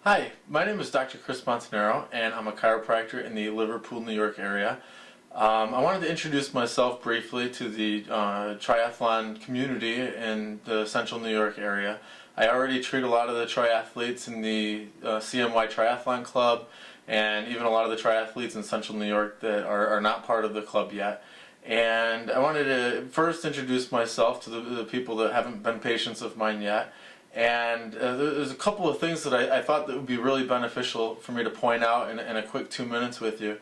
Hi, my name is Dr. Chris Montanaro, and I'm a chiropractor in the Liverpool, New York area. I wanted to introduce myself briefly to the triathlon community in the central New York area. I already treat a lot of the triathletes in the CMY Triathlon Club, and even a lot of the triathletes in central New York that are not part of the club yet. And I wanted to first introduce myself to the people that haven't been patients of mine yet. And there's a couple of things that I thought that would be really beneficial for me to point out in a quick 2 minutes with you.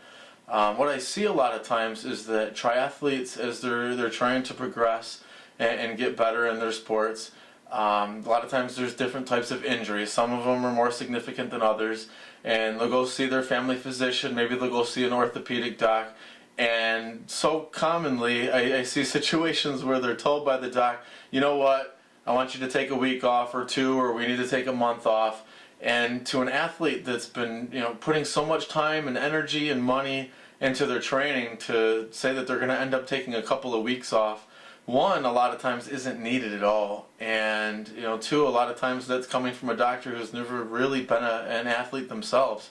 What I see a lot of times is that triathletes, as they're trying to progress and get better in their sports, a lot of times there's different types of injuries. Some of them are more significant than others, and they'll go see their family physician, maybe they'll go see an orthopedic doc, and so commonly I see situations where they're told by the doc, you know what, I want you to take a week off or two, or we need to take a month off. And to an athlete that's been, putting so much time and energy and money into their training, to say that they're going to end up taking a couple of weeks off, one, a lot of times isn't needed at all. And, two, a lot of times that's coming from a doctor who's never really been an athlete themselves.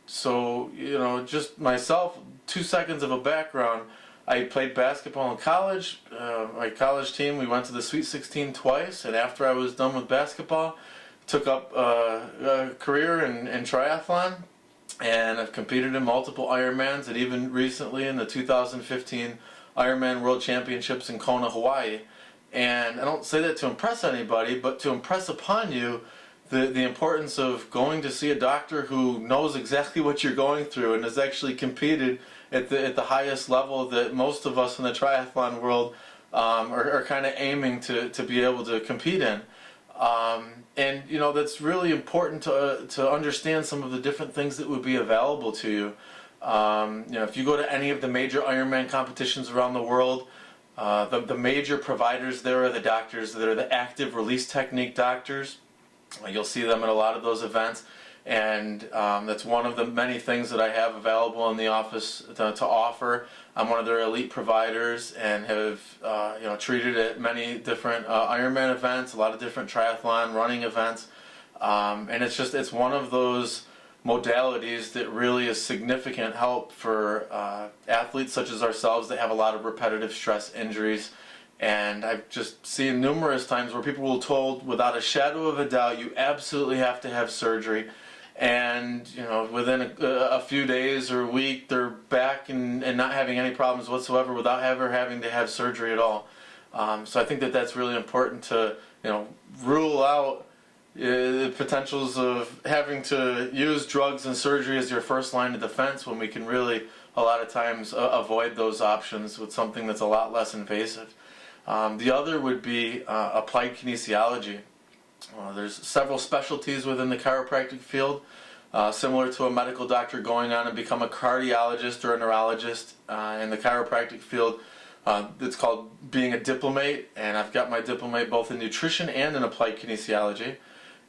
Just myself, 2 seconds of a background. I played basketball in college. My college team, we went to the Sweet 16 twice, and after I was done with basketball, took up a career in triathlon, and I've competed in multiple Ironmans, and even recently in the 2015 Ironman World Championships in Kona, Hawaii. And I don't say that to impress anybody, but to impress upon you the importance of going to see a doctor who knows exactly what you're going through and has actually competed at the highest level that most of us in the triathlon world are kind of aiming to be able to compete in. That's really important to understand some of the different things that would be available to you. If you go to any of the major Ironman competitions around the world, the major providers there are the doctors that are the active release technique doctors. You'll see them at a lot of those events, and that's one of the many things that I have available in the office to offer. I'm one of their elite providers and have treated at many different Ironman events, a lot of different triathlon running events, and it's one of those modalities that really is significant help for athletes such as ourselves that have a lot of repetitive stress injuries. And I've just seen numerous times where people were told without a shadow of a doubt, you absolutely have to have surgery. And within a few days or a week, they're back and not having any problems whatsoever without ever having to have surgery at all. So I think that's really important to rule out the potentials of having to use drugs and surgery as your first line of defense, when we can really a lot of times avoid those options with something that's a lot less invasive. The other would be applied kinesiology. There's several specialties within the chiropractic field, similar to a medical doctor going on and become a cardiologist or a neurologist. In the chiropractic field, it's called being a diplomate, and I've got my diplomate both in nutrition and in applied kinesiology,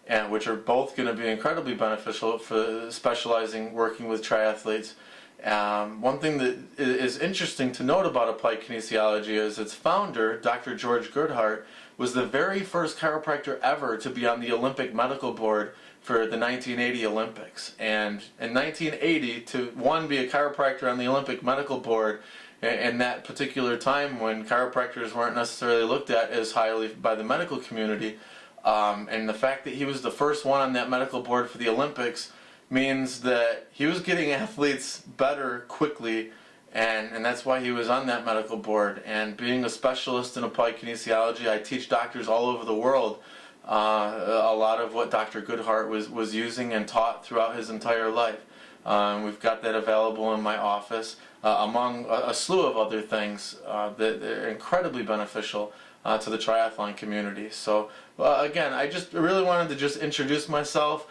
and which are both going to be incredibly beneficial for specializing working with triathletes. One thing that is interesting to note about applied kinesiology is its founder, Dr. George Goodhart, was the very first chiropractor ever to be on the Olympic Medical Board for the 1980 Olympics. And in 1980, to be a chiropractor on the Olympic Medical Board in that particular time when chiropractors weren't necessarily looked at as highly by the medical community, and the fact that he was the first one on that medical board for the Olympics means that he was getting athletes better quickly, and that's why he was on that medical board. And being a specialist in applied kinesiology, I teach doctors all over the world a lot of what Dr. Goodhart was using and taught throughout his entire life. We've got that available in my office, among a slew of other things that are incredibly beneficial to the triathlon community. So again, I just really wanted to just introduce myself,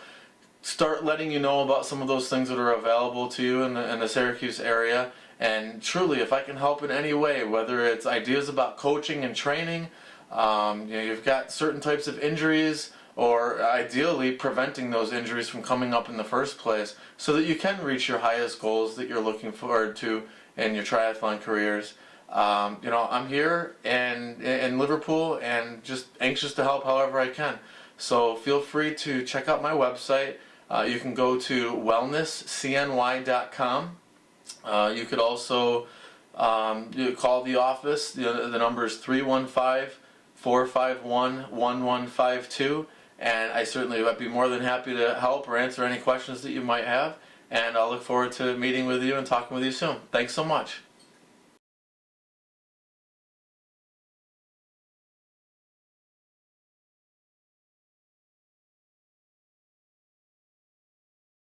start letting you know about some of those things that are available to you in the Syracuse area. And truly, if I can help in any way, whether it's ideas about coaching and training, you've got certain types of injuries, or ideally preventing those injuries from coming up in the first place so that you can reach your highest goals that you're looking forward to in your triathlon careers. I'm here in Liverpool and just anxious to help however I can. So feel free to check out my website. You can go to wellnesscny.com. You could also you call the office. The number is 315-451-1152, and I certainly would be more than happy to help or answer any questions that you might have. And I'll look forward to meeting with you and talking with you soon. Thanks so much.